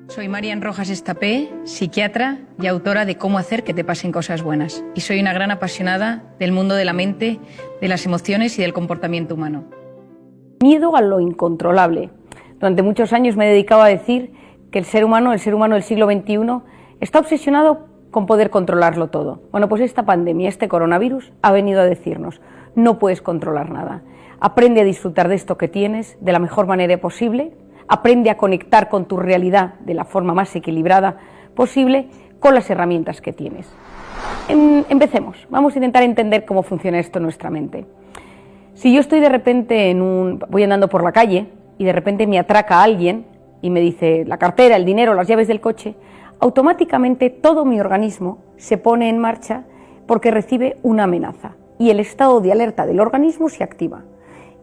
Soy Marian Rojas Estapé, psiquiatra y autora de Cómo hacer que te pasen cosas buenas. Y soy una gran apasionada del mundo de la mente, de las emociones y del comportamiento humano. Miedo a lo incontrolable. Durante muchos años me he dedicado a decir que el ser humano del siglo XXI, está obsesionado con poder controlarlo todo. Bueno, pues esta pandemia, este coronavirus, ha venido a decirnos: no puedes controlar nada. Aprende a disfrutar de esto que tienes de la mejor manera posible. Aprende a conectar con tu realidad de la forma más equilibrada posible con las herramientas que tienes. Empecemos. Vamos a intentar entender cómo funciona esto en nuestra mente. Si yo estoy de repente voy andando por la calle y de repente me atraca alguien y me dice la cartera, el dinero, las llaves del coche, automáticamente todo mi organismo se pone en marcha porque recibe una amenaza y el estado de alerta del organismo se activa.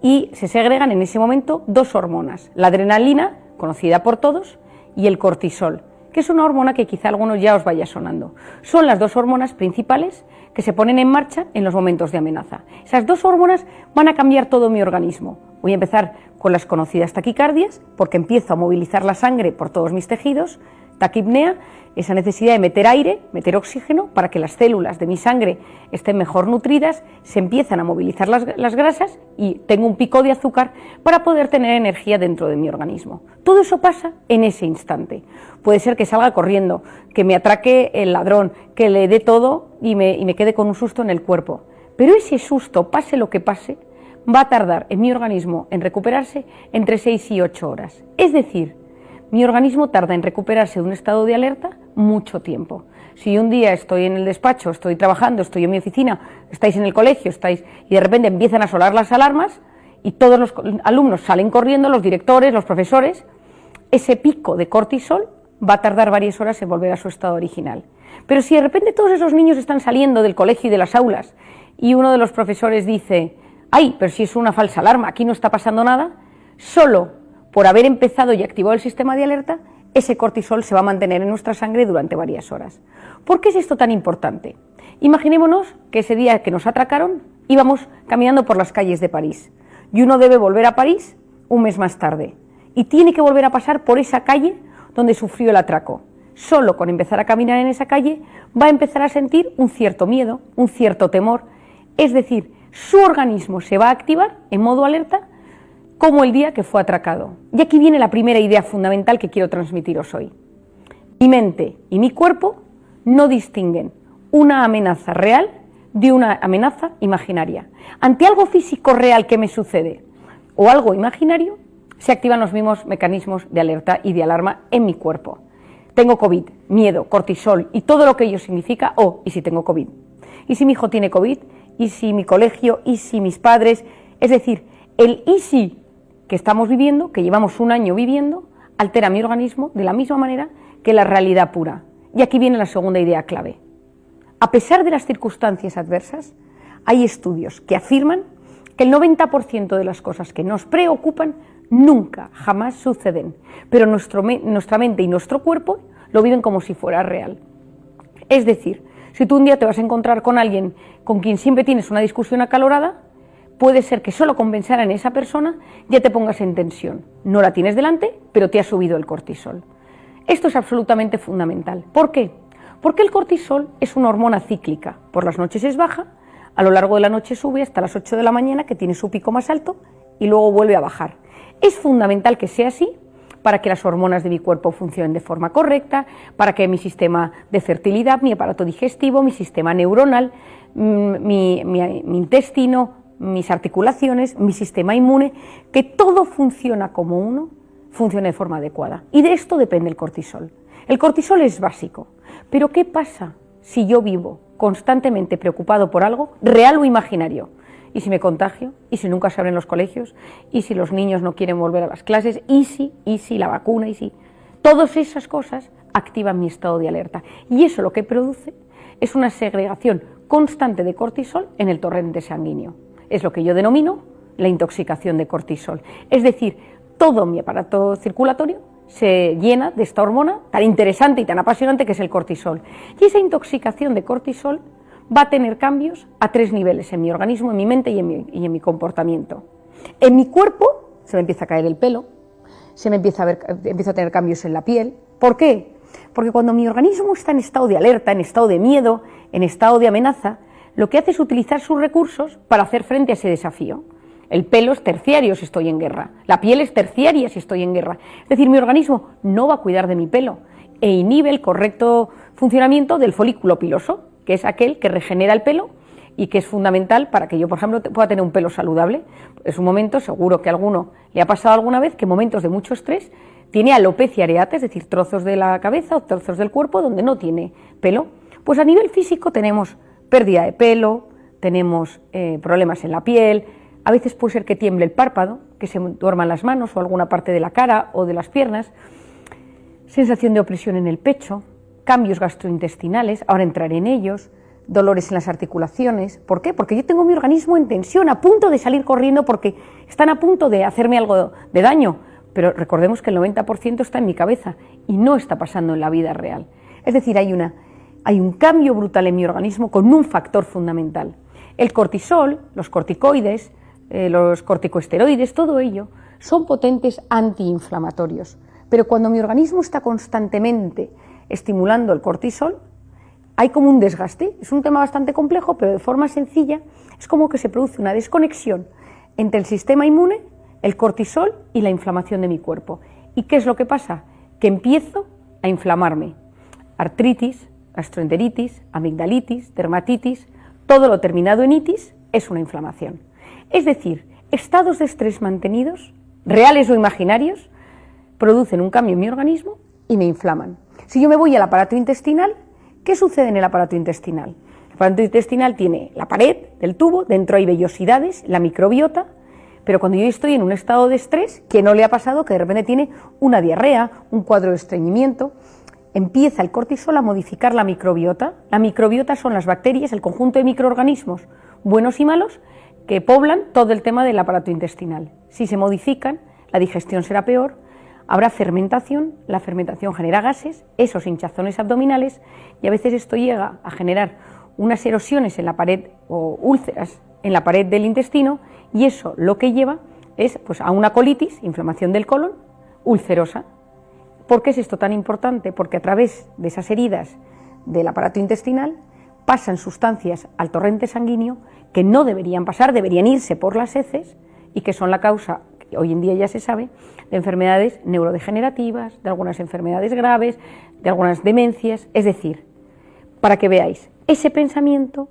Y se segregan en ese momento dos hormonas, la adrenalina, conocida por todos, y el cortisol, que es una hormona que quizá a algunos ya os vaya sonando. Son las dos hormonas principales que se ponen en marcha en los momentos de amenaza. Esas dos hormonas van a cambiar todo mi organismo. Voy a empezar con las conocidas taquicardias, porque empiezo a movilizar la sangre por todos mis tejidos, taquipnea, esa necesidad de meter aire, meter oxígeno, para que las células de mi sangre estén mejor nutridas, se empiezan a movilizar las grasas y tengo un pico de azúcar para poder tener energía dentro de mi organismo. Todo eso pasa en ese instante. Puede ser que salga corriendo, que me atraque el ladrón, que le dé todo y me quede con un susto en el cuerpo. Pero ese susto, pase lo que pase, va a tardar en mi organismo en recuperarse entre 6 y 8 horas. Es decir, mi organismo tarda en recuperarse de un estado de alerta mucho tiempo. Si un día estoy en el despacho, estoy trabajando, estoy en mi oficina, estáis en el colegio, y de repente empiezan a sonar las alarmas y todos los alumnos salen corriendo, los directores, los profesores, ese pico de cortisol va a tardar varias horas en volver a su estado original. Pero si de repente todos esos niños están saliendo del colegio y de las aulas y uno de los profesores dice: ¡ay, pero si es una falsa alarma, aquí no está pasando nada!, solo por haber empezado y activado el sistema de alerta, ese cortisol se va a mantener en nuestra sangre durante varias horas. ¿Por qué es esto tan importante? Imaginémonos que ese día que nos atracaron íbamos caminando por las calles de París y uno debe volver a París un mes más tarde y tiene que volver a pasar por esa calle donde sufrió el atraco. Solo con empezar a caminar en esa calle va a empezar a sentir un cierto miedo, un cierto temor, es decir, su organismo se va a activar en modo alerta como el día que fue atracado. Y aquí viene la primera idea fundamental que quiero transmitiros hoy. Mi mente y mi cuerpo no distinguen una amenaza real de una amenaza imaginaria. Ante algo físico real que me sucede o algo imaginario, se activan los mismos mecanismos de alerta y de alarma en mi cuerpo. Tengo COVID, miedo, cortisol y todo lo que ello significa. ¿Y si tengo COVID? ¿Y si mi hijo tiene COVID? ¿Y si mi colegio? ¿Y si mis padres? Es decir, el ¿y si? Que estamos viviendo, que llevamos un año viviendo, altera mi organismo de la misma manera que la realidad pura. Y aquí viene la segunda idea clave. A pesar de las circunstancias adversas, hay estudios que afirman que el 90% de las cosas que nos preocupan nunca, jamás suceden, pero nuestra mente y nuestro cuerpo lo viven como si fuera real. Es decir, si tú un día te vas a encontrar con alguien con quien siempre tienes una discusión acalorada, puede ser que solo con pensar en esa persona ya te pongas en tensión. No la tienes delante, pero te ha subido el cortisol. Esto es absolutamente fundamental. ¿Por qué? Porque el cortisol es una hormona cíclica. Por las noches es baja, a lo largo de la noche sube hasta las 8 de la mañana, que tiene su pico más alto, y luego vuelve a bajar. Es fundamental que sea así para que las hormonas de mi cuerpo funcionen de forma correcta, para que mi sistema de fertilidad, mi aparato digestivo, mi sistema neuronal, mi intestino, mis articulaciones, mi sistema inmune, que todo funciona como uno, funcione de forma adecuada. Y de esto depende el cortisol. El cortisol es básico, pero ¿qué pasa si yo vivo constantemente preocupado por algo, real o imaginario? ¿Y si me contagio? ¿Y si nunca se abren los colegios? ¿Y si los niños no quieren volver a las clases? ¿Y si la vacuna? ¿Y si? Todas esas cosas activan mi estado de alerta. Y eso lo que produce es una segregación constante de cortisol en el torrente sanguíneo. Es lo que yo denomino la intoxicación de cortisol. Es decir, todo mi aparato circulatorio se llena de esta hormona tan interesante y tan apasionante que es el cortisol. Y esa intoxicación de cortisol va a tener cambios a 3 niveles en mi organismo, en mi mente y en mi comportamiento. En mi cuerpo se me empieza a caer el pelo, empiezo a tener cambios en la piel, ¿Por qué? Porque cuando mi organismo está en estado de alerta, en estado de miedo, en estado de amenaza, lo que hace es utilizar sus recursos para hacer frente a ese desafío. El pelo es terciario si estoy en guerra, la piel es terciaria si estoy en guerra. Es decir, mi organismo no va a cuidar de mi pelo e inhibe el correcto funcionamiento del folículo piloso, que es aquel que regenera el pelo y que es fundamental para que yo, por ejemplo, pueda tener un pelo saludable. Es un momento, seguro que a alguno le ha pasado alguna vez, que en momentos de mucho estrés tiene alopecia areata, es decir, trozos de la cabeza o trozos del cuerpo donde no tiene pelo. Pues a nivel físico tenemos pérdida de pelo, tenemos problemas en la piel, a veces puede ser que tiemble el párpado, que se duerman las manos o alguna parte de la cara o de las piernas, sensación de opresión en el pecho, cambios gastrointestinales, ahora entraré en ellos, dolores en las articulaciones. ¿Por qué? Porque yo tengo mi organismo en tensión, a punto de salir corriendo porque están a punto de hacerme algo de daño, pero recordemos que el 90% está en mi cabeza y no está pasando en la vida real. Es decir, hay un cambio brutal en mi organismo con un factor fundamental. El cortisol, los corticoides, los corticosteroides, todo ello son potentes antiinflamatorios, pero cuando mi organismo está constantemente estimulando el cortisol, hay como un desgaste. Es un tema bastante complejo, pero de forma sencilla es como que se produce una desconexión entre el sistema inmune, el cortisol y la inflamación de mi cuerpo. ¿Y qué es lo que pasa? Que empiezo a inflamarme. Artritis, gastroenteritis, amigdalitis, dermatitis, todo lo terminado en itis es una inflamación. Es decir, estados de estrés mantenidos, reales o imaginarios, producen un cambio en mi organismo y me inflaman. Si yo me voy al aparato intestinal, ¿qué sucede en el aparato intestinal? El aparato intestinal tiene la pared del tubo, dentro hay vellosidades, la microbiota, pero cuando yo estoy en un estado de estrés, ¿qué no le ha pasado? Que de repente tiene una diarrea, un cuadro de estreñimiento, empieza el cortisol a modificar la microbiota. La microbiota son las bacterias, el conjunto de microorganismos buenos y malos que poblan todo el tema del aparato intestinal. Si se modifican, la digestión será peor, habrá fermentación, la fermentación genera gases, esos hinchazones abdominales, y a veces esto llega a generar unas erosiones en la pared o úlceras en la pared del intestino, y eso lo que lleva es pues, a una colitis, inflamación del colon, ulcerosa. ¿Por qué es esto tan importante? Porque a través de esas heridas del aparato intestinal pasan sustancias al torrente sanguíneo que no deberían pasar, deberían irse por las heces y que son la causa, que hoy en día ya se sabe, de enfermedades neurodegenerativas, de algunas enfermedades graves, de algunas demencias. Es decir, para que veáis, ese pensamiento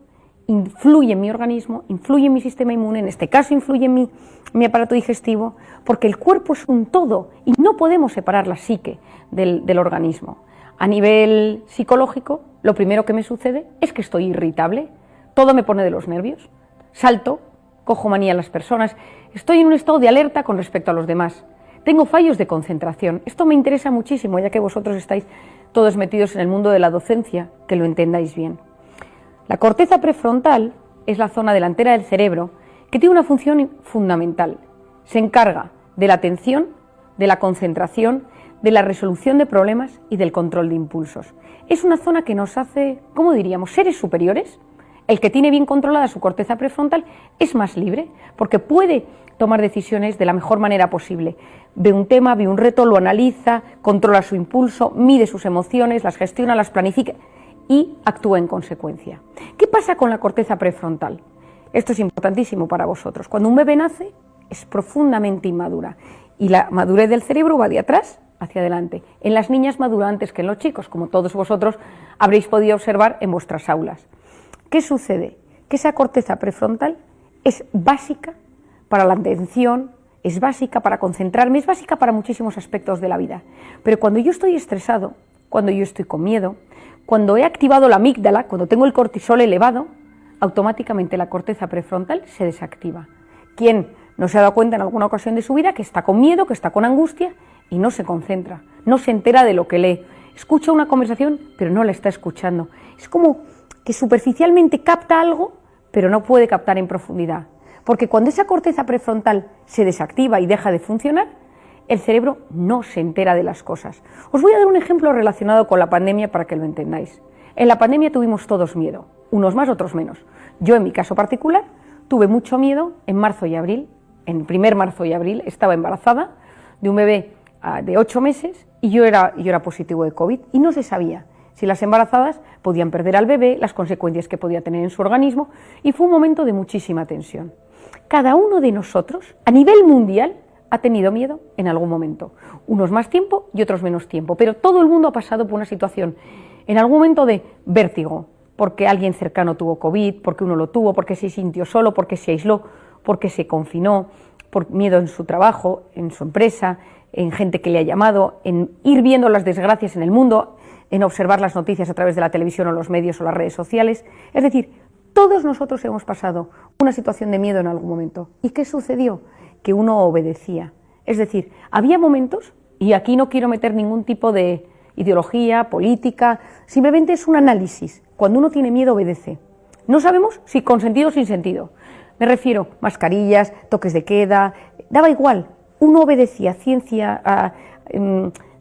influye en mi organismo, influye en mi sistema inmune, en este caso influye en mi aparato digestivo, porque el cuerpo es un todo y no podemos separar la psique del organismo. A nivel psicológico, lo primero que me sucede es que estoy irritable, todo me pone de los nervios, salto, cojo manía a las personas, estoy en un estado de alerta con respecto a los demás, tengo fallos de concentración. Esto me interesa muchísimo, ya que vosotros estáis todos metidos en el mundo de la docencia, que lo entendáis bien. La corteza prefrontal es la zona delantera del cerebro que tiene una función fundamental. Se encarga de la atención, de la concentración, de la resolución de problemas y del control de impulsos. Es una zona que nos hace, ¿cómo diríamos?, seres superiores. El que tiene bien controlada su corteza prefrontal es más libre porque puede tomar decisiones de la mejor manera posible. Ve un tema, ve un reto, lo analiza, controla su impulso, mide sus emociones, las gestiona, las planifica y actúa en consecuencia. ¿Qué pasa con la corteza prefrontal? Esto es importantísimo para vosotros. Cuando un bebé nace es profundamente inmadura y la madurez del cerebro va de atrás hacia adelante. En las niñas madura antes que en los chicos, como todos vosotros habréis podido observar en vuestras aulas. ¿Qué sucede? Que esa corteza prefrontal es básica para la atención, es básica para concentrarme, es básica para muchísimos aspectos de la vida. Pero cuando yo estoy estresado, cuando yo estoy con miedo, cuando he activado la amígdala, cuando tengo el cortisol elevado, automáticamente la corteza prefrontal se desactiva. ¿Quién no se ha dado cuenta en alguna ocasión de su vida que está con miedo, que está con angustia y no se concentra, no se entera de lo que lee? Escucha una conversación, pero no la está escuchando. Es como que superficialmente capta algo, pero no puede captar en profundidad. Porque cuando esa corteza prefrontal se desactiva y deja de funcionar, el cerebro no se entera de las cosas. Os voy a dar un ejemplo relacionado con la pandemia para que lo entendáis. En la pandemia tuvimos todos miedo, unos más, otros menos. Yo, en mi caso particular, tuve mucho miedo en marzo y abril. En el primer marzo y abril estaba embarazada de un bebé de 8 meses y yo era positivo de COVID y no se sabía si las embarazadas podían perder al bebé, las consecuencias que podía tener en su organismo, y fue un momento de muchísima tensión. Cada uno de nosotros, a nivel mundial, ha tenido miedo en algún momento, unos más tiempo y otros menos tiempo, pero todo el mundo ha pasado por una situación en algún momento de vértigo, porque alguien cercano tuvo COVID, porque uno lo tuvo, porque se sintió solo, porque se aisló, porque se confinó, por miedo en su trabajo, en su empresa, en gente que le ha llamado, en ir viendo las desgracias en el mundo, en observar las noticias a través de la televisión o los medios o las redes sociales. Es decir, todos nosotros hemos pasado una situación de miedo en algún momento. ¿Y qué sucedió? Que uno obedecía. Es decir, había momentos, y aquí no quiero meter ningún tipo de ideología, política, simplemente es un análisis. Cuando uno tiene miedo, obedece. No sabemos si con sentido o sin sentido. Me refiero, mascarillas, toques de queda, daba igual. Uno obedecía, ciencia,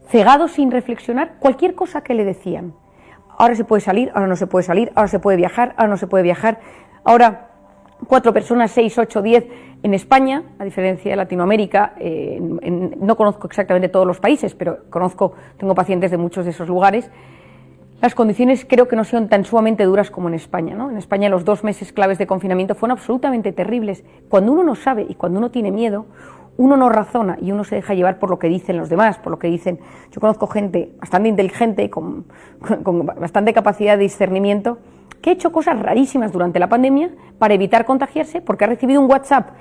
cegado sin reflexionar, cualquier cosa que le decían. Ahora se puede salir, ahora no se puede salir, ahora se puede viajar, ahora no se puede viajar. Ahora 4 personas, 6, 8, 10 en España, a diferencia de Latinoamérica, no conozco exactamente todos los países, pero tengo pacientes de muchos de esos lugares. Las condiciones creo que no son tan sumamente duras como en España, ¿no? En España los 2 meses claves de confinamiento fueron absolutamente terribles. Cuando uno no sabe y cuando uno tiene miedo, uno no razona y uno se deja llevar por lo que dicen los demás, por lo que dicen. Yo conozco gente bastante inteligente, con bastante capacidad de discernimiento, que ha hecho cosas rarísimas durante la pandemia para evitar contagiarse, porque ha recibido un WhatsApp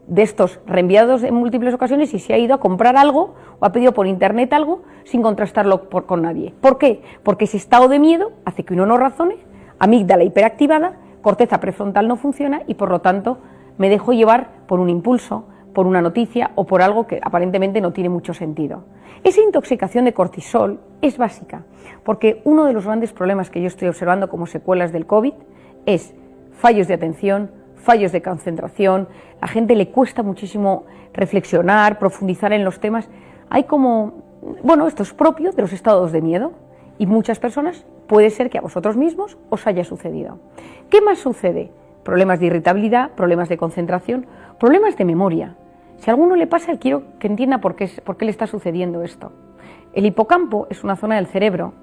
de estos reenviados en múltiples ocasiones y se ha ido a comprar algo o ha pedido por internet algo sin contrastarlo con nadie. ¿Por qué? Porque ese estado de miedo hace que uno no razone, amígdala hiperactivada, corteza prefrontal no funciona y por lo tanto me dejo llevar por un impulso, por una noticia o por algo que aparentemente no tiene mucho sentido. Esa intoxicación de cortisol es básica, porque uno de los grandes problemas que yo estoy observando como secuelas del COVID es fallos de atención, fallos de concentración, a la gente le cuesta muchísimo reflexionar, profundizar en los temas. Hay esto es propio de los estados de miedo y muchas personas puede ser que a vosotros mismos os haya sucedido. ¿Qué más sucede? Problemas de irritabilidad, problemas de concentración, problemas de memoria. Si a alguno le pasa, quiero que entienda por qué le está sucediendo esto. El hipocampo es una zona del cerebro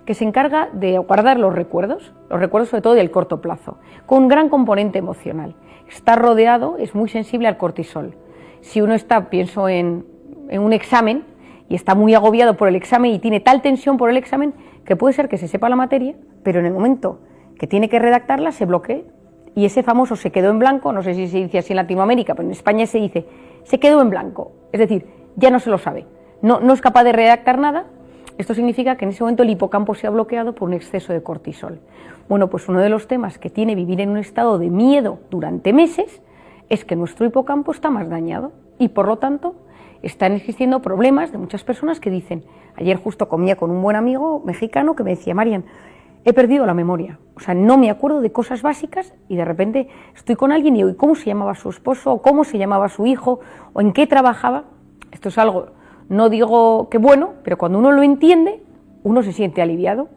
que se encarga de guardar los recuerdos sobre todo del corto plazo, con un gran componente emocional. Está rodeado, es muy sensible al cortisol. Si uno pienso en un examen y está muy agobiado por el examen y tiene tal tensión por el examen que puede ser que se sepa la materia, pero en el momento que tiene que redactarla se bloquee y ese famoso se quedó en blanco, no sé si se dice así en Latinoamérica, pero en España se dice se quedó en blanco, es decir, ya no se lo sabe, no es capaz de redactar nada. Esto significa que en ese momento el hipocampo se ha bloqueado por un exceso de cortisol. Bueno, pues uno de los temas que tiene vivir en un estado de miedo durante meses es que nuestro hipocampo está más dañado y por lo tanto están existiendo problemas de muchas personas que dicen, ayer justo comía con un buen amigo mexicano que me decía, Marian, he perdido la memoria, o sea, no me acuerdo de cosas básicas y de repente estoy con alguien y digo, ¿y cómo se llamaba su esposo? ¿O cómo se llamaba su hijo? ¿O en qué trabajaba? Esto es algo, no digo que bueno, pero cuando uno lo entiende, uno se siente aliviado.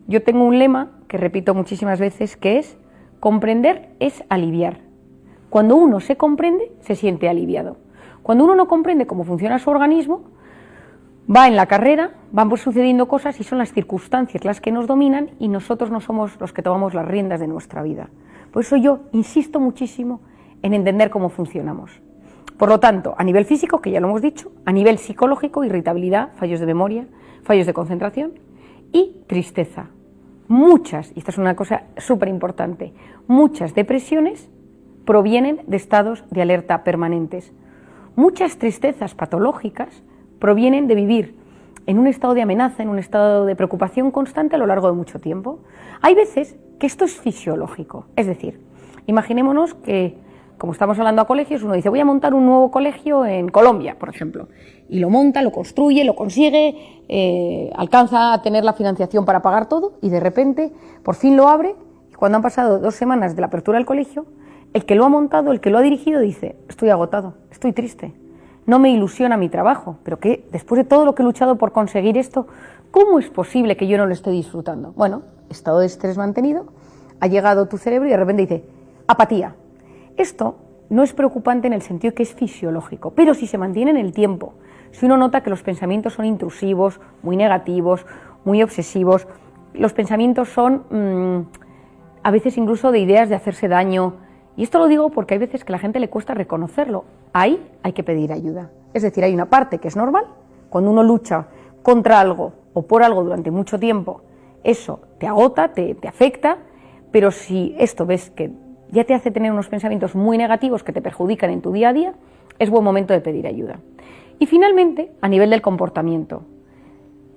Yo tengo un lema que repito muchísimas veces que es, comprender es aliviar. Cuando uno se comprende, se siente aliviado. Cuando uno no comprende cómo funciona su organismo, va en la carrera, van sucediendo cosas y son las circunstancias las que nos dominan y nosotros no somos los que tomamos las riendas de nuestra vida. Por eso yo insisto muchísimo en entender cómo funcionamos. Por lo tanto, a nivel físico, que ya lo hemos dicho, a nivel psicológico, irritabilidad, fallos de memoria, fallos de concentración y tristeza. Muchas, y esta es una cosa súper importante, muchas depresiones provienen de estados de alerta permanentes. Muchas tristezas patológicas provienen de vivir en un estado de amenaza, en un estado de preocupación constante a lo largo de mucho tiempo. Hay veces que esto es fisiológico, es decir, imaginémonos que, como estamos hablando a colegios, uno dice, voy a montar un nuevo colegio en Colombia, por ejemplo, y lo monta, lo construye, lo consigue, alcanza a tener la financiación para pagar todo y de repente por fin lo abre y cuando han pasado 2 semanas de la apertura del colegio, el que lo ha montado, el que lo ha dirigido dice, estoy agotado, estoy triste, no me ilusiona mi trabajo, pero que después de todo lo que he luchado por conseguir esto, ¿cómo es posible que yo no lo esté disfrutando? Bueno, estado de estrés mantenido, ha llegado tu cerebro y de repente dice, apatía. Esto no es preocupante en el sentido que es fisiológico, pero si se mantiene en el tiempo, si uno nota que los pensamientos son intrusivos, muy negativos, muy obsesivos, los pensamientos son a veces incluso de ideas de hacerse daño, y esto lo digo porque hay veces que a la gente le cuesta reconocerlo, ahí hay que pedir ayuda. Es decir, hay una parte que es normal, cuando uno lucha contra algo o por algo durante mucho tiempo, eso te agota, te afecta, pero si esto ves que ya te hace tener unos pensamientos muy negativos que te perjudican en tu día a día, es buen momento de pedir ayuda. Y finalmente, a nivel del comportamiento,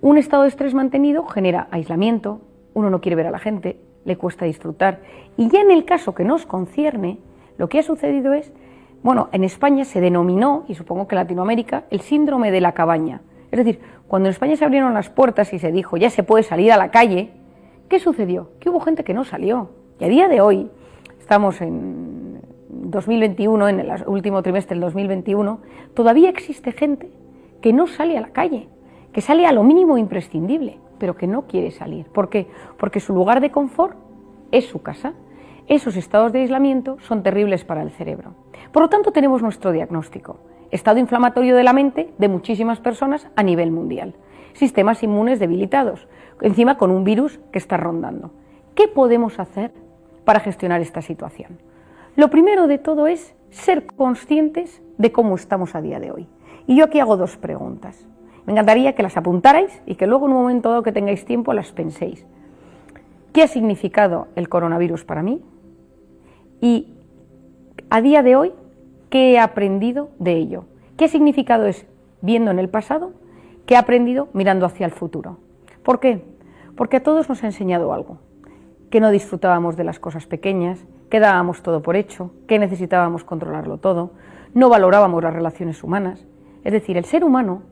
un estado de estrés mantenido genera aislamiento, uno no quiere ver a la gente, le cuesta disfrutar, y ya en el caso que nos concierne, lo que ha sucedido es, bueno, en España se denominó, y supongo que en Latinoamérica, el síndrome de la cabaña. Es decir, cuando en España se abrieron las puertas y se dijo ya se puede salir a la calle, ¿qué sucedió? Que hubo gente que no salió. Y a día de hoy, estamos en 2021, en el último trimestre del 2021, todavía existe gente que no sale a la calle, que sale a lo mínimo imprescindible, pero que no quiere salir. ¿Por qué? Porque su lugar de confort es su casa. Esos estados de aislamiento son terribles para el cerebro. Por lo tanto, tenemos nuestro diagnóstico. Estado inflamatorio de la mente de muchísimas personas a nivel mundial. Sistemas inmunes debilitados, encima con un virus que está rondando. ¿Qué podemos hacer para gestionar esta situación? Lo primero de todo es ser conscientes de cómo estamos a día de hoy. Y yo aquí hago dos preguntas. Me encantaría que las apuntarais y que luego en un momento dado que tengáis tiempo las penséis. ¿Qué ha significado el coronavirus para mí? Y a día de hoy, ¿qué he aprendido de ello? ¿Qué significado es viendo en el pasado? ¿Qué he aprendido mirando hacia el futuro? ¿Por qué? Porque a todos nos ha enseñado algo. Que no disfrutábamos de las cosas pequeñas, que dábamos todo por hecho, que necesitábamos controlarlo todo, no valorábamos las relaciones humanas. Es decir, el ser humano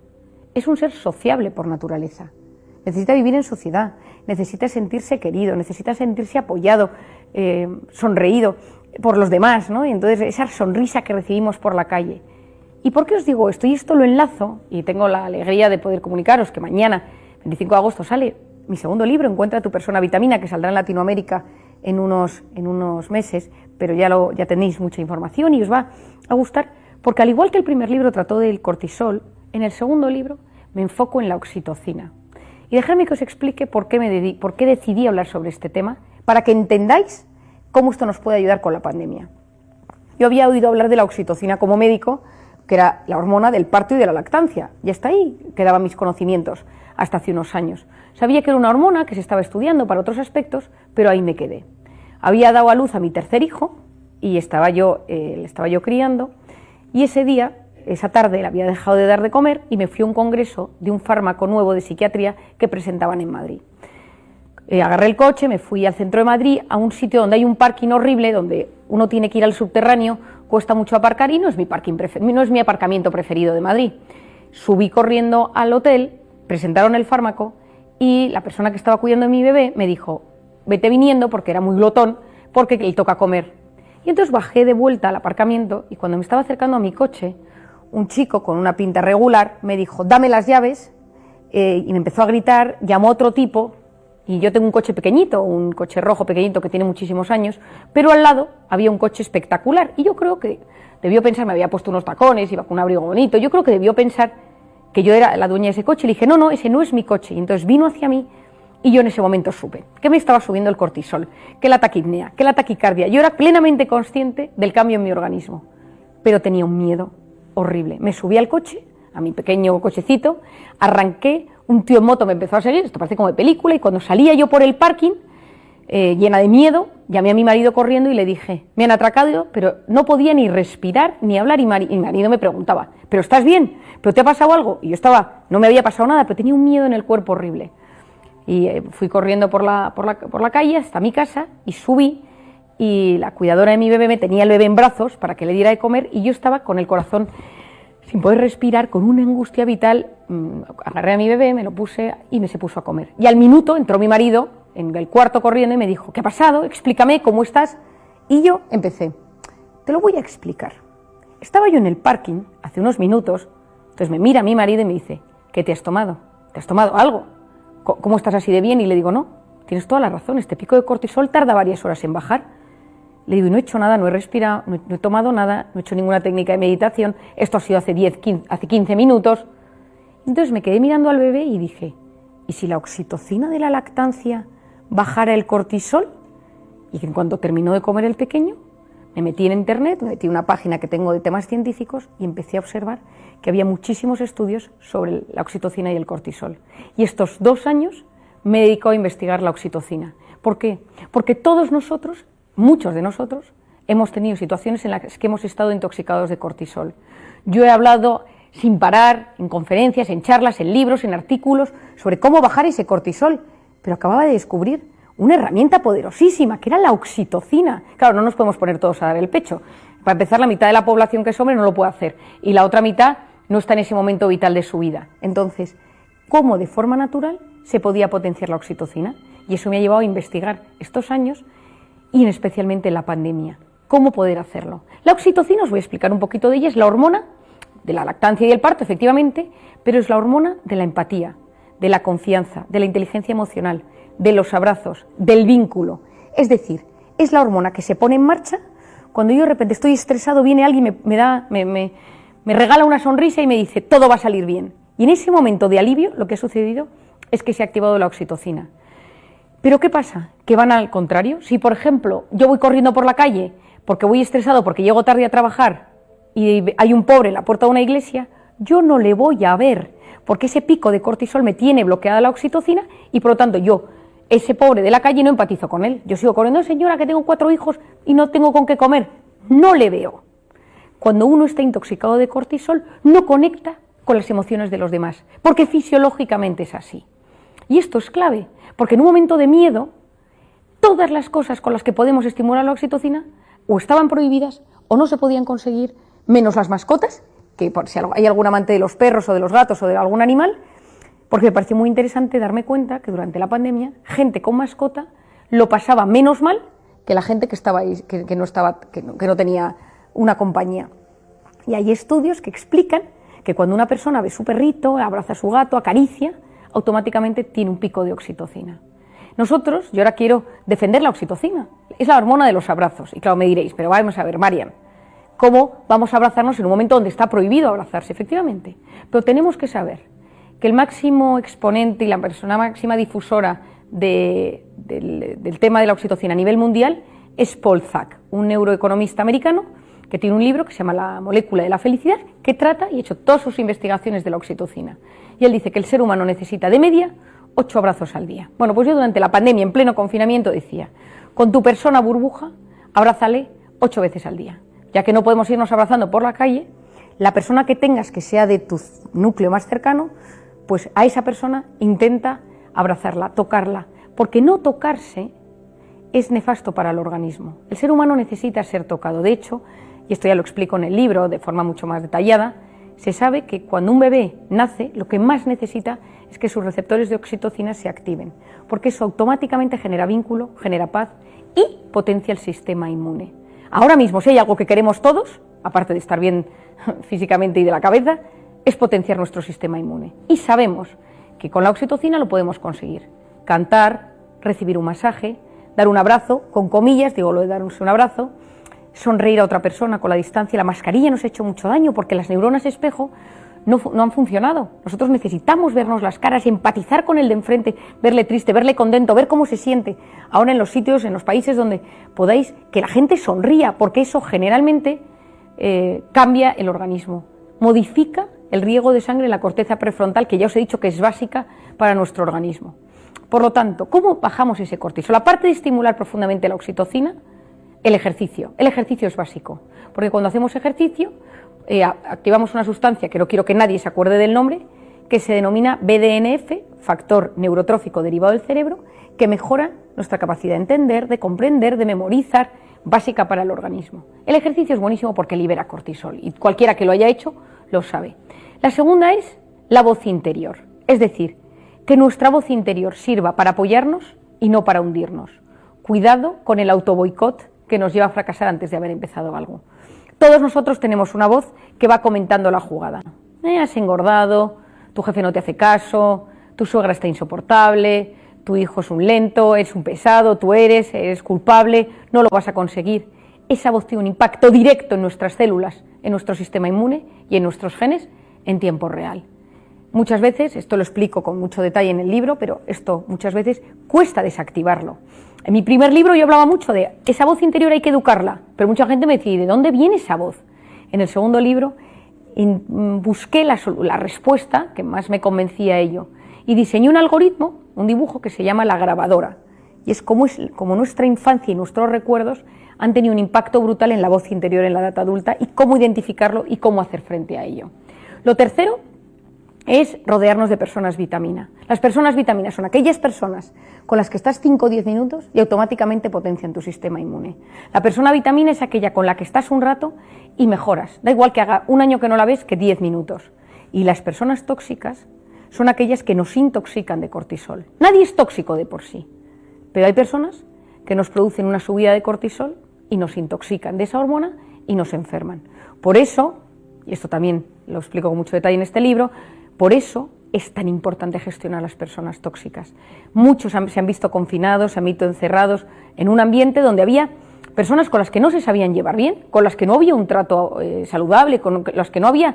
es un ser sociable por naturaleza. Necesita vivir en sociedad, necesita sentirse querido, necesita sentirse apoyado, sonreído por los demás, ¿no? Y entonces esa sonrisa que recibimos por la calle. ¿Y por qué os digo esto? Y esto lo enlazo, y tengo la alegría de poder comunicaros que mañana, 25 de agosto, sale mi segundo libro, Encuentra tu persona vitamina, que saldrá en Latinoamérica en unos meses, pero ya tenéis mucha información y os va a gustar, porque al igual que el primer libro trató del cortisol, en el segundo libro me enfoco en la oxitocina. Y dejadme que os explique por qué decidí hablar sobre este tema, para que entendáis cómo esto nos puede ayudar con la pandemia. Yo había oído hablar de la oxitocina como médico, que era la hormona del parto y de la lactancia, y hasta ahí quedaban mis conocimientos, hasta hace unos años. Sabía que era una hormona que se estaba estudiando para otros aspectos, pero ahí me quedé. Había dado a luz a mi tercer hijo, y le estaba yo criando, y esa tarde le había dejado de dar de comer y me fui a un congreso de un fármaco nuevo de psiquiatría que presentaban en Madrid. Agarré el coche, me fui al centro de Madrid, a un sitio donde hay un parking horrible, donde uno tiene que ir al subterráneo, cuesta mucho aparcar y no es mi aparcamiento preferido de Madrid. Subí corriendo al hotel, presentaron el fármaco y la persona que estaba cuidando de mi bebé me dijo, vete viniendo porque era muy glotón, porque le toca comer. Y entonces bajé de vuelta al aparcamiento y cuando me estaba acercando a mi coche, un chico con una pinta regular me dijo, dame las llaves, y me empezó a gritar, llamó a otro tipo, y yo tengo un coche pequeñito, un coche rojo pequeñito que tiene muchísimos años, pero al lado había un coche espectacular, y yo creo que debió pensar, me había puesto unos tacones, iba con un abrigo bonito, yo creo que debió pensar que yo era la dueña de ese coche, y le dije, no, ese no es mi coche, y entonces vino hacia mí, y yo en ese momento supe que me estaba subiendo el cortisol, que la taquipnea, que la taquicardia, yo era plenamente consciente del cambio en mi organismo, pero tenía un miedo horrible. Me subí al coche, a mi pequeño cochecito, arranqué, un tío en moto me empezó a seguir, esto parece como de película, y cuando salía yo por el parking, llena de miedo, llamé a mi marido corriendo y le dije, me han atracado, pero no podía ni respirar ni hablar, y mi marido me preguntaba, ¿pero estás bien? ¿Pero te ha pasado algo? Y yo no me había pasado nada, pero tenía un miedo en el cuerpo horrible. Y fui corriendo por la calle hasta mi casa y subí, y la cuidadora de mi bebé me tenía el bebé en brazos para que le diera de comer y yo estaba con el corazón sin poder respirar, con una angustia vital. Agarré a mi bebé, me lo puse y se puso a comer. Y al minuto entró mi marido en el cuarto corriendo y me dijo, ¿qué ha pasado? Explícame, ¿cómo estás? Y yo empecé, te lo voy a explicar. Estaba yo en el parking hace unos minutos, entonces me mira mi marido y me dice, ¿qué te has tomado? ¿Te has tomado algo? ¿Cómo estás así de bien? Y le digo, no, tienes toda la razón, este pico de cortisol tarda varias horas en bajar. Le digo, y no he hecho nada, no he respirado, no he tomado nada, no he hecho ninguna técnica de meditación, esto ha sido hace 15 minutos. Entonces me quedé mirando al bebé y dije, ¿y si la oxitocina de la lactancia bajara el cortisol? Y en cuanto terminó de comer el pequeño, me metí en internet, me metí en una página que tengo de temas científicos y empecé a observar que había muchísimos estudios sobre la oxitocina y el cortisol. Y estos 2 años me he dedicado a investigar la oxitocina. ¿Por qué? Porque todos nosotros, muchos de nosotros, hemos tenido situaciones en las que hemos estado intoxicados de cortisol. Yo he hablado sin parar en conferencias, en charlas, en libros, en artículos sobre cómo bajar ese cortisol, pero acababa de descubrir una herramienta poderosísima, que era la oxitocina. Claro, no nos podemos poner todos a dar el pecho. Para empezar, la mitad de la población que es hombre no lo puede hacer, y la otra mitad no está en ese momento vital de su vida. Entonces, ¿cómo de forma natural se podía potenciar la oxitocina? Y eso me ha llevado a investigar estos años, y especialmente en la pandemia, cómo poder hacerlo. La oxitocina, os voy a explicar un poquito de ella, es la hormona de la lactancia y del parto, efectivamente, pero es la hormona de la empatía, de la confianza, de la inteligencia emocional, de los abrazos, del vínculo. Es decir, es la hormona que se pone en marcha cuando yo de repente estoy estresado, viene alguien, me regala una sonrisa y me dice, todo va a salir bien. Y en ese momento de alivio, lo que ha sucedido es que se ha activado la oxitocina. ¿Pero qué pasa? Que van al contrario. Si, por ejemplo, yo voy corriendo por la calle porque voy estresado, porque llego tarde a trabajar y hay un pobre en la puerta de una iglesia, yo no le voy a ver, porque ese pico de cortisol me tiene bloqueada la oxitocina y, por lo tanto, yo, ese pobre de la calle, no empatizo con él. Yo sigo corriendo, señora, que tengo 4 hijos y no tengo con qué comer. No le veo. Cuando uno está intoxicado de cortisol, no conecta con las emociones de los demás, porque fisiológicamente es así. Y esto es clave, porque en un momento de miedo, todas las cosas con las que podemos estimular la oxitocina o estaban prohibidas o no se podían conseguir, menos las mascotas, que por si hay algún amante de los perros o de los gatos o de algún animal, porque me pareció muy interesante darme cuenta que durante la pandemia, gente con mascota lo pasaba menos mal que la gente que estaba ahí, que no tenía una compañía. Y hay estudios que explican que cuando una persona ve su perrito, abraza a su gato, acaricia, automáticamente tiene un pico de oxitocina. Nosotros, yo ahora quiero defender la oxitocina, es la hormona de los abrazos. Y claro, me diréis, pero vamos a ver, Marian, ¿cómo vamos a abrazarnos en un momento donde está prohibido abrazarse? Efectivamente, pero tenemos que saber que el máximo exponente y la persona máxima difusora del tema de la oxitocina a nivel mundial es Paul Zak, un neuroeconomista americano que tiene un libro que se llama La molécula de la felicidad, que trata y ha hecho todas sus investigaciones de la oxitocina. Y él dice que el ser humano necesita de media 8 abrazos al día. Bueno, pues yo durante la pandemia, en pleno confinamiento, decía, con tu persona burbuja, abrázale 8 veces al día. Ya que no podemos irnos abrazando por la calle, la persona que tengas que sea de tu núcleo más cercano, pues a esa persona intenta abrazarla, tocarla, porque no tocarse es nefasto para el organismo. El ser humano necesita ser tocado. De hecho, y esto ya lo explico en el libro de forma mucho más detallada, se sabe que cuando un bebé nace, lo que más necesita es que sus receptores de oxitocina se activen, porque eso automáticamente genera vínculo, genera paz y potencia el sistema inmune. Ahora mismo, si hay algo que queremos todos, aparte de estar bien físicamente y de la cabeza, es potenciar nuestro sistema inmune. Y sabemos que con la oxitocina lo podemos conseguir. Cantar, recibir un masaje, dar un abrazo, con comillas, digo lo de darse un abrazo, sonreír a otra persona con la distancia. La mascarilla nos ha hecho mucho daño porque las neuronas espejo no han funcionado. Nosotros necesitamos vernos las caras, empatizar con el de enfrente, verle triste, verle contento, ver cómo se siente. Ahora en los sitios, en los países donde podáis, que la gente sonría, porque eso generalmente cambia el organismo, modifica el riego de sangre en la corteza prefrontal, que ya os he dicho que es básica para nuestro organismo. Por lo tanto, ¿cómo bajamos ese cortisol? Aparte de estimular profundamente la oxitocina, el ejercicio. El ejercicio es básico, porque cuando hacemos ejercicio activamos una sustancia que no quiero que nadie se acuerde del nombre, que se denomina BDNF, factor neurotrófico derivado del cerebro, que mejora nuestra capacidad de entender, de comprender, de memorizar, básica para el organismo. El ejercicio es buenísimo porque libera cortisol y cualquiera que lo haya hecho lo sabe. La segunda es la voz interior, es decir, que nuestra voz interior sirva para apoyarnos y no para hundirnos. Cuidado con el autoboicot que nos lleva a fracasar antes de haber empezado algo. Todos nosotros tenemos una voz que va comentando la jugada. Has engordado, tu jefe no te hace caso, tu suegra está insoportable, tu hijo es un lento, eres un pesado, tú eres culpable, no lo vas a conseguir. Esa voz tiene un impacto directo en nuestras células, en nuestro sistema inmune y en nuestros genes en tiempo real. muchas veces, esto lo explico con mucho detalle en el libro, pero esto muchas veces cuesta desactivarlo. En mi primer libro yo hablaba mucho de esa voz interior hay que educarla, pero mucha gente me decía, ¿de dónde viene esa voz? En el segundo libro busqué la respuesta que más me convencía a ello y diseñé un algoritmo, un dibujo que se llama la grabadora. Y es como nuestra infancia y nuestros recuerdos han tenido un impacto brutal en la voz interior en la edad adulta y cómo identificarlo y cómo hacer frente a ello. Lo tercero es rodearnos de personas vitamina. Las personas vitamina son aquellas personas con las que estás 5 o 10 minutos y automáticamente potencian tu sistema inmune. La persona vitamina es aquella con la que estás un rato y mejoras. Da igual que haga un año que no la ves que 10 minutos. Y las personas tóxicas son aquellas que nos intoxican de cortisol. Nadie es tóxico de por sí, pero hay personas que nos producen una subida de cortisol y nos intoxican de esa hormona y nos enferman. Por eso, y esto también lo explico con mucho detalle en este libro, por eso es tan importante gestionar a las personas tóxicas. Muchos se han visto confinados, se han visto encerrados en un ambiente donde había personas con las que no se sabían llevar bien, con las que no había un trato saludable, con las que no había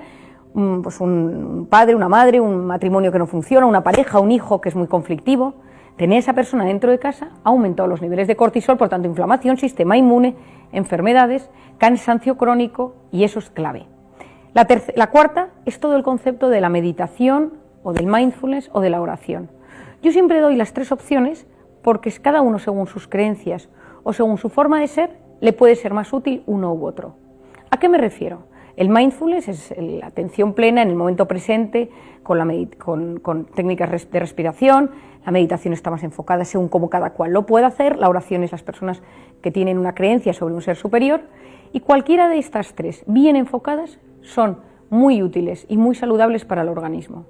pues un padre, una madre, un matrimonio que no funciona, una pareja, un hijo que es muy conflictivo. Tener esa persona dentro de casa ha aumentado los niveles de cortisol, por tanto inflamación, sistema inmune, enfermedades, cansancio crónico, y eso es clave. La cuarta es todo el concepto de la meditación o del mindfulness o de la oración. Yo siempre doy las 3 opciones porque cada uno según sus creencias o según su forma de ser le puede ser más útil uno u otro. ¿A qué me refiero? El mindfulness es la atención plena en el momento presente con técnicas de respiración. La meditación está más enfocada según cómo cada cual lo pueda hacer. La oración es las personas que tienen una creencia sobre un ser superior. Y cualquiera de estas 3 bien enfocadas son muy útiles y muy saludables para el organismo.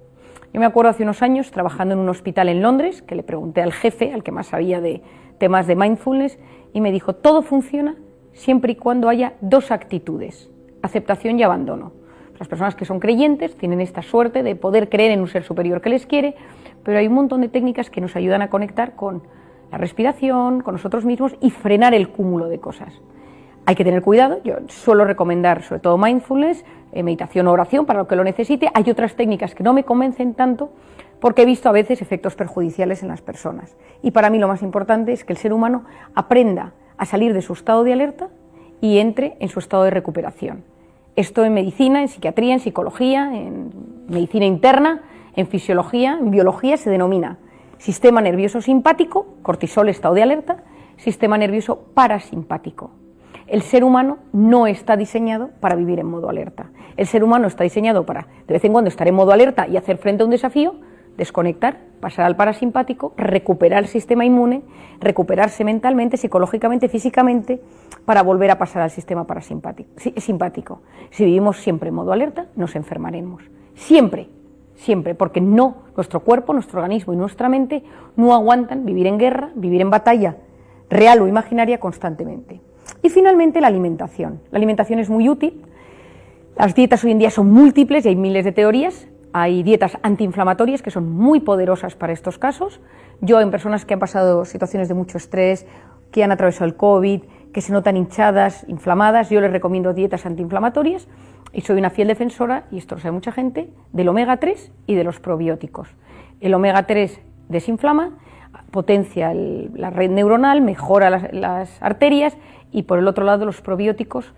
Yo me acuerdo hace unos años trabajando en un hospital en Londres, que le pregunté al jefe, al que más sabía de temas de mindfulness, y me dijo, todo funciona siempre y cuando haya 2 actitudes, aceptación y abandono. Las personas que son creyentes tienen esta suerte de poder creer en un ser superior que les quiere, pero hay un montón de técnicas que nos ayudan a conectar con la respiración, con nosotros mismos y frenar el cúmulo de cosas. Hay que tener cuidado, yo suelo recomendar sobre todo mindfulness, meditación o oración para lo que lo necesite. Hay otras técnicas que no me convencen tanto porque he visto a veces efectos perjudiciales en las personas. Y para mí lo más importante es que el ser humano aprenda a salir de su estado de alerta y entre en su estado de recuperación. Esto en medicina, en psiquiatría, en psicología, en medicina interna, en fisiología, en biología se denomina sistema nervioso simpático, cortisol, estado de alerta, sistema nervioso parasimpático. El ser humano no está diseñado para vivir en modo alerta. El ser humano está diseñado para, de vez en cuando, estar en modo alerta y hacer frente a un desafío, desconectar, pasar al parasimpático, recuperar el sistema inmune, recuperarse mentalmente, psicológicamente, físicamente, para volver a pasar al sistema simpático. Si vivimos siempre en modo alerta, nos enfermaremos. Siempre, siempre, porque nuestro cuerpo, nuestro organismo y nuestra mente no aguantan vivir en guerra, vivir en batalla real o imaginaria constantemente. Y finalmente la alimentación. La alimentación es muy útil. Las dietas hoy en día son múltiples y hay miles de teorías. Hay dietas antiinflamatorias que son muy poderosas para estos casos. Yo en personas que han pasado situaciones de mucho estrés, que han atravesado el COVID, que se notan hinchadas, inflamadas, yo les recomiendo dietas antiinflamatorias y soy una fiel defensora, y esto lo sabe mucha gente, del omega 3 y de los probióticos. El omega 3 desinflama, potencia la red neuronal, mejora las arterias, y por el otro lado los probióticos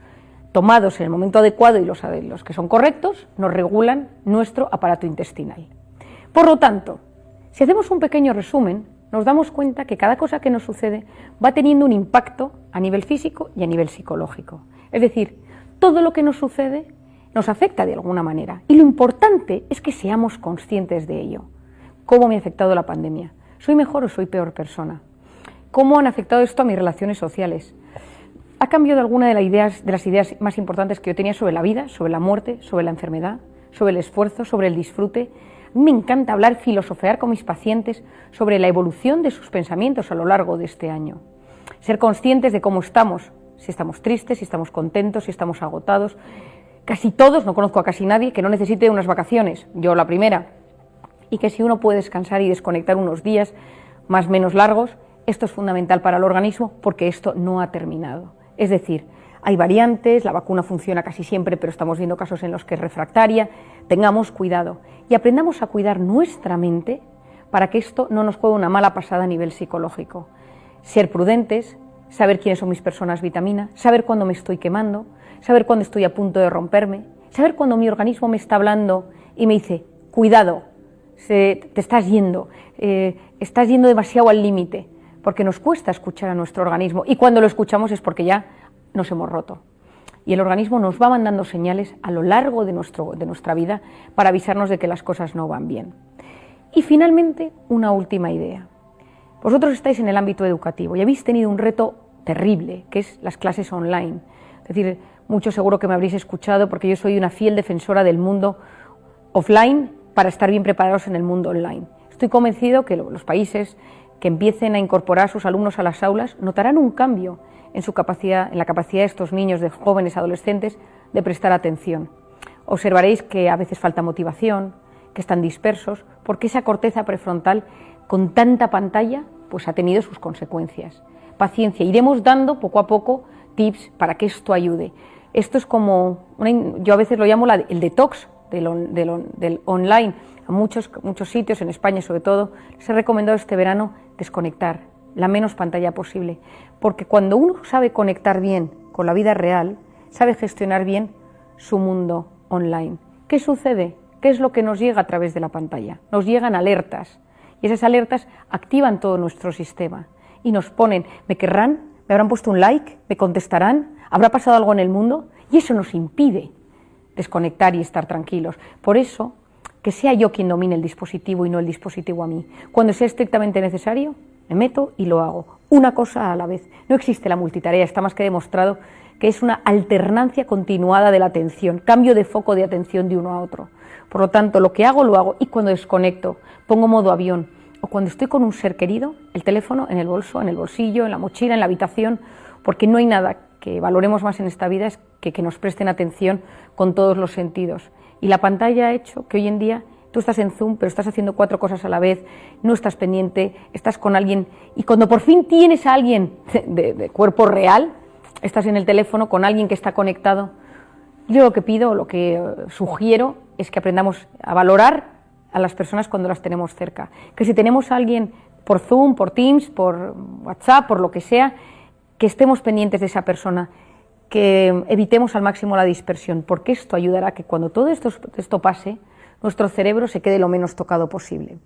tomados en el momento adecuado y los que son correctos nos regulan nuestro aparato intestinal. Por lo tanto, si hacemos un pequeño resumen, nos damos cuenta que cada cosa que nos sucede va teniendo un impacto a nivel físico y a nivel psicológico. Es decir, todo lo que nos sucede nos afecta de alguna manera y lo importante es que seamos conscientes de ello. ¿Cómo me ha afectado la pandemia? ¿Soy mejor o soy peor persona? ¿Cómo han afectado esto a mis relaciones sociales? ¿Ha cambiado alguna de las ideas más importantes que yo tenía sobre la vida, sobre la muerte, sobre la enfermedad, sobre el esfuerzo, sobre el disfrute? A mí me encanta hablar, filosofear con mis pacientes sobre la evolución de sus pensamientos a lo largo de este año. Ser conscientes de cómo estamos, si estamos tristes, si estamos contentos, si estamos agotados. Casi todos, no conozco a casi nadie, que no necesite unas vacaciones, yo la primera. Y que si uno puede descansar y desconectar unos días más o menos largos, esto es fundamental para el organismo porque esto no ha terminado. Es decir, hay variantes, la vacuna funciona casi siempre, pero estamos viendo casos en los que es refractaria. Tengamos cuidado y aprendamos a cuidar nuestra mente para que esto no nos juegue una mala pasada a nivel psicológico. Ser prudentes, saber quiénes son mis personas vitamina, saber cuándo me estoy quemando, saber cuándo estoy a punto de romperme, saber cuándo mi organismo me está hablando y me dice, cuidado, te estás yendo demasiado al límite, porque nos cuesta escuchar a nuestro organismo y cuando lo escuchamos es porque ya nos hemos roto. Y el organismo nos va mandando señales a lo largo de nuestra vida para avisarnos de que las cosas no van bien. Y finalmente, una última idea. Vosotros estáis en el ámbito educativo y habéis tenido un reto terrible, que es las clases online. Es decir, muchos seguro que me habréis escuchado porque yo soy una fiel defensora del mundo offline para estar bien preparados en el mundo online. Estoy convencido que los países que empiecen a incorporar a sus alumnos a las aulas notarán un cambio en la capacidad de estos niños, de jóvenes, adolescentes, de prestar atención. Observaréis que a veces falta motivación, que están dispersos, porque esa corteza prefrontal con tanta pantalla pues ha tenido sus consecuencias. Paciencia, iremos dando poco a poco tips para que esto ayude. Esto es como, yo a veces lo llamo el detox del online. A muchos sitios, en España sobre todo, les he recomendado este verano desconectar, la menos pantalla posible, porque cuando uno sabe conectar bien con la vida real, sabe gestionar bien su mundo online. ¿Qué sucede? ¿Qué es lo que nos llega a través de la pantalla? Nos llegan alertas y esas alertas activan todo nuestro sistema y nos ponen, ¿me querrán? ¿Me habrán puesto un like? ¿Me contestarán? ¿Habrá pasado algo en el mundo? Y eso nos impide desconectar y estar tranquilos. Por eso, que sea yo quien domine el dispositivo y no el dispositivo a mí. Cuando sea estrictamente necesario, me meto y lo hago. Una cosa a la vez. No existe la multitarea, está más que demostrado que es una alternancia continuada de la atención, cambio de foco de atención de uno a otro. Por lo tanto, lo que hago, lo hago, y cuando desconecto, pongo modo avión, o cuando estoy con un ser querido, el teléfono en el bolso, en el bolsillo, en la mochila, en la habitación, porque no hay nada que valoremos más en esta vida es que nos presten atención con todos los sentidos. Y la pantalla ha hecho que hoy en día tú estás en Zoom, pero estás haciendo 4 cosas a la vez, no estás pendiente, estás con alguien, y cuando por fin tienes a alguien de cuerpo real, estás en el teléfono con alguien que está conectado. Yo lo que pido, lo que sugiero, es que aprendamos a valorar a las personas cuando las tenemos cerca. Que si tenemos a alguien por Zoom, por Teams, por WhatsApp, por lo que sea, que estemos pendientes de esa persona, que evitemos al máximo la dispersión, porque esto ayudará a que cuando todo esto pase, nuestro cerebro se quede lo menos tocado posible.